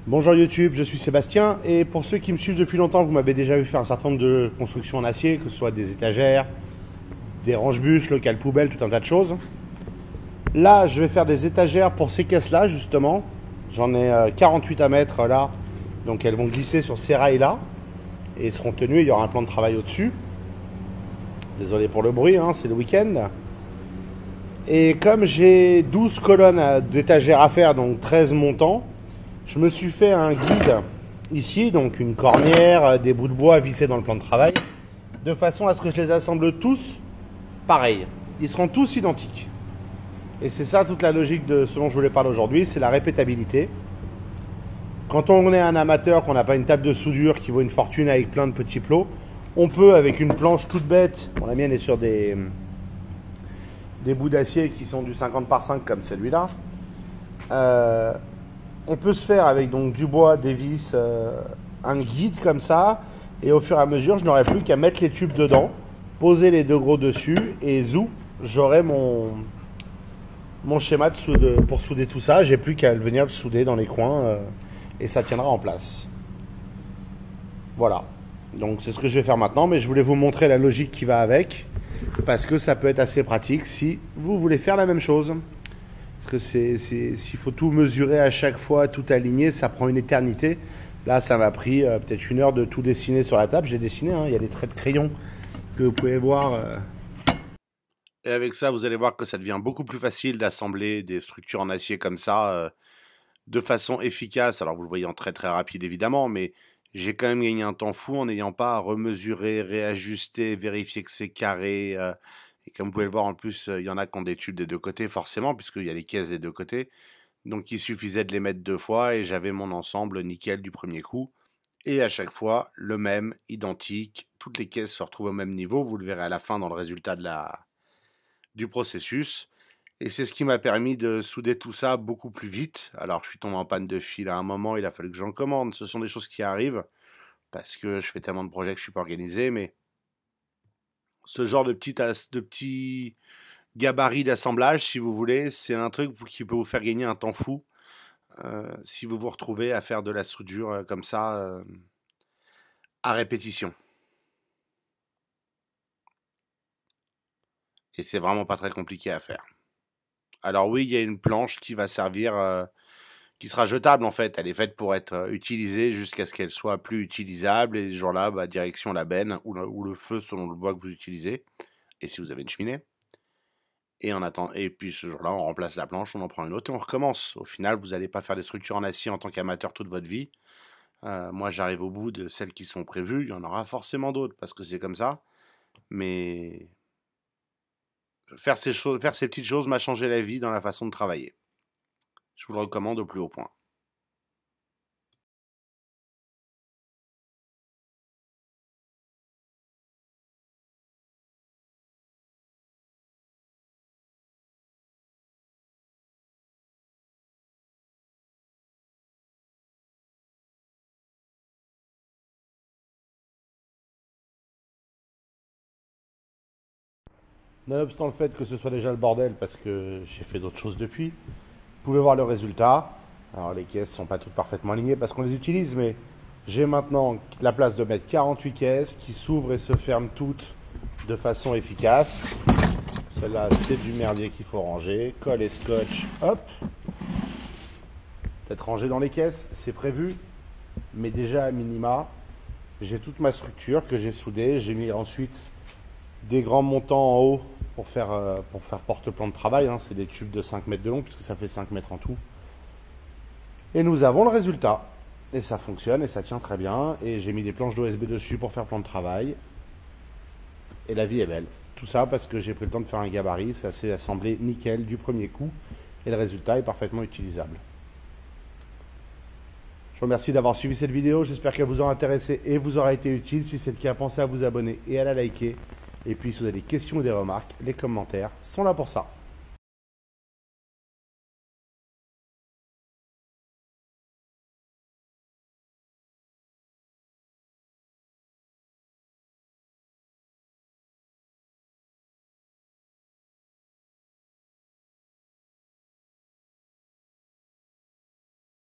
Bonjour YouTube, je suis Sébastien et pour ceux qui me suivent depuis longtemps, vous m'avez déjà vu faire un certain nombre de constructions en acier, que ce soit des étagères, des range-bûches, locales poubelles, tout un tas de choses. Là, je vais faire des étagères pour ces caisses-là justement. J'en ai 48 à mettre là, donc elles vont glisser sur ces rails-là et seront tenues, il y aura un plan de travail au-dessus. Désolé pour le bruit, hein, c'est le week-end. Et comme j'ai 12 colonnes d'étagères à faire, donc 13 montants, je me suis fait un guide ici, donc une cornière, des bouts de bois vissés dans le plan de travail, de façon à ce que je les assemble tous pareil. Ils seront tous identiques. Et c'est ça toute la logique de ce dont je voulais parler aujourd'hui, c'est la répétabilité. Quand on est un amateur, qu'on n'a pas une table de soudure qui vaut une fortune avec plein de petits plots, on peut avec une planche toute bête, bon, la mienne est sur des bouts d'acier qui sont du 50 par 5 comme celui-là, on peut se faire avec donc du bois, des vis, un guide comme ça, et au fur et à mesure, je n'aurai plus qu'à mettre les tubes dedans, poser les deux gros dessus, et zou, j'aurai mon schéma pour souder tout ça. J'ai plus qu'à venir le souder dans les coins, et ça tiendra en place. Voilà. Donc c'est ce que je vais faire maintenant, mais je voulais vous montrer la logique qui va avec, parce que ça peut être assez pratique si vous voulez faire la même chose. Parce que s'il faut tout mesurer à chaque fois, tout aligner, ça prend une éternité. Là, ça m'a pris peut-être une heure de tout dessiner sur la table. J'ai dessiné, hein, il y a des traits de crayon que vous pouvez voir. Et avec ça, vous allez voir que ça devient beaucoup plus facile d'assembler des structures en acier comme ça, de façon efficace. Alors, vous le voyez en très très rapide, évidemment, mais j'ai quand même gagné un temps fou en n'ayant pas à remesurer, réajuster, vérifier que c'est carré. Et comme vous pouvez le voir, en plus, il y en a qui ont des tubes des deux côtés, forcément, puisqu'il y a les caisses des deux côtés. Donc, il suffisait de les mettre deux fois et j'avais mon ensemble nickel du premier coup. Et à chaque fois, le même, identique. Toutes les caisses se retrouvent au même niveau. Vous le verrez à la fin dans le résultat du processus. Et c'est ce qui m'a permis de souder tout ça beaucoup plus vite. Alors, je suis tombé en panne de fil à un moment, il a fallu que j'en commande. Ce sont des choses qui arrivent parce que je fais tellement de projets que je suis pas organisé, mais ce genre de petits gabarit d'assemblage, si vous voulez, c'est un truc qui peut vous faire gagner un temps fou si vous vous retrouvez à faire de la soudure comme ça à répétition. Et c'est vraiment pas très compliqué à faire. Alors oui, il y a une planche qui va servir, qui sera jetable en fait. Elle est faite pour être utilisée jusqu'à ce qu'elle soit plus utilisable. Et ce jour-là, bah, direction la benne ou le feu selon le bois que vous utilisez. Et si vous avez une cheminée. Et puis ce jour-là, on remplace la planche, on en prend une autre et on recommence. Au final, vous n'allez pas faire des structures en acier en tant qu'amateur toute votre vie. Moi, j'arrive au bout de celles qui sont prévues. Il y en aura forcément d'autres parce que c'est comme ça. Mais faire ces petites choses m'a changé la vie dans la façon de travailler. Je vous le recommande au plus haut point. Nonobstant le fait que ce soit déjà le bordel parce que j'ai fait d'autres choses depuis, vous pouvez voir le résultat. Alors les caisses sont pas toutes parfaitement alignées parce qu'on les utilise, mais j'ai maintenant la place de mettre 48 caisses qui s'ouvrent et se ferment toutes de façon efficace. Celle-là, c'est du merdier qu'il faut ranger. Colle et scotch, hop. Peut-être rangé dans les caisses, c'est prévu. Mais déjà à minima, j'ai toute ma structure que j'ai soudée. J'ai mis ensuite des grands montants en haut pour faire porte-plan de travail. Hein. C'est des tubes de 5 mètres de long puisque ça fait 5 mètres en tout. Et nous avons le résultat. Et ça fonctionne et ça tient très bien. Et j'ai mis des planches d'OSB dessus pour faire plan de travail. Et la vie est belle. Tout ça parce que j'ai pris le temps de faire un gabarit. Ça s'est assemblé nickel du premier coup. Et le résultat est parfaitement utilisable. Je vous remercie d'avoir suivi cette vidéo. J'espère qu'elle vous aura intéressé et vous aura été utile. Si c'est le cas, pensez à vous abonner et à la liker. Et puis si vous avez des questions ou des remarques, les commentaires sont là pour ça.